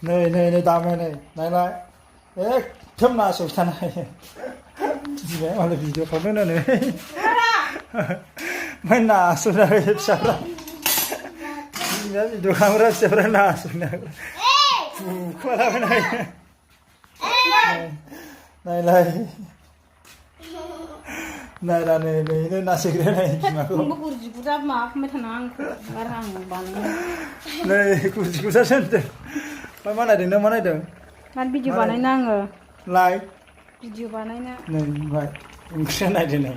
नै दामे नायलाय एकदम नासयथानाय बिमाया मालाय भिडिअ खालामदों नै ओमफ्राय नासयनाय फिसाफ्रा बिमाया भिडिअ खालामग्रा फिसाफ्रा नासयनाय बुखोमालाबायनाय नायलाय नायला नैनो नासयग्राया नाय बिमाखौ नै गुरजिगुजासो होनदों मा नायदों नों मा नायदों मान भिडिअ बानायनो आङो लाइक भिडिअ बानायनो नै ओमफ्राय ओंख्रिया नायदो नै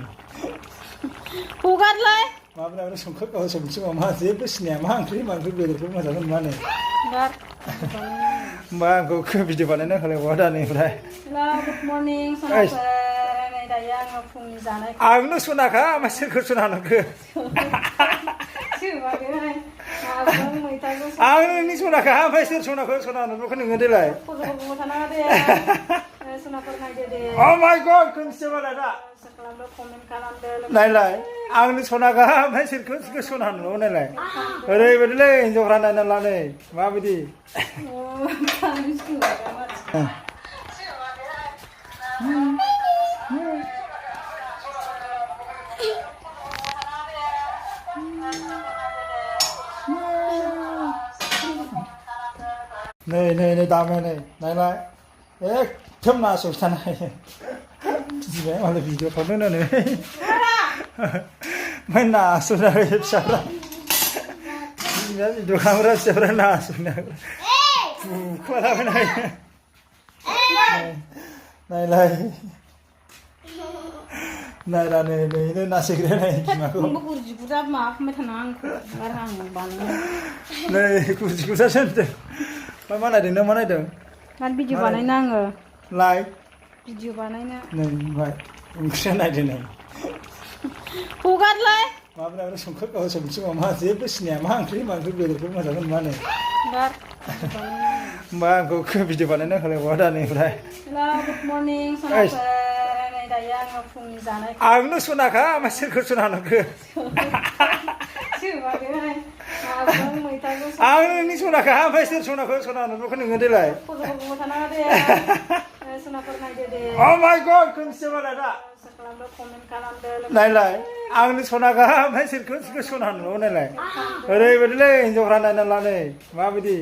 हगारलाय माब्लाबा संख्रि संख्रि मा जेबो सिनाया मा ओंख्रि बेदरखौ मोजां मोनबा नै होमबा आंखौ भिडिअ बानायनो होलाय दानिफ्राय गुड मर्निं सनाफोर नै दायो आङो फुंनि जानाय आंनो सनाखा मा सोरखौ सना नोंखो आं नोंनि सनाखा ओमफ्राय सोर सनाखौ सना नोंखौ नोङो देलाय Oh my God खोनसे बालाय दा नायलाय आंनो सनाखा ओमफ्राय सोरखौ सना नोङो नायलाय ओरैबायदिलै हिनजावफ्रा नायना ला नै माबायदि नै दामे नायलाय एकदम नासयथानाय बिमाया मालाय भिडिअ खालामदों नै ओमफ्राय नासयनाय फिसाफ्रा बिमाया भिडिअ खालामग्रा फिसाफ्रा नासयनाय बुखोमालाबायनाय नायलाय नायला नैनो नासयग्राया नाय बिमाखौ नै गुरजिगुजासो होनदों मा नायदों नों मा नायदों मान भिडिअ बानायनो आङो लाइक भिडिअ बानायनो नै ओमफ्राय ओंख्रिया नायदो नै हगारलाय माब्लाबा संख्रि मा जेबो सिनाया मा ओंख्रि बेदरखौ मोजां मोनबा नै होमबा आंखौ भिडिअ बानायनो होलाय दानिफ्राय गुड मर्निं सनाफोर नै दायो आङो फुंनि जानाय आंनो सनाखा मा सोरखौ सना नोंखो आं नोंनि सनाखा ओमफ्राय सोर सनाखौ सना नोंखौ नोङो देलाय Oh my God खोनसे बालाय दा नायलाय आंनो सनाखा ओमफ्राय सोरखौ सना नोङो नायलाय ओरैबायदिलै हिनजावफ्रा नायना ला नै माबायदि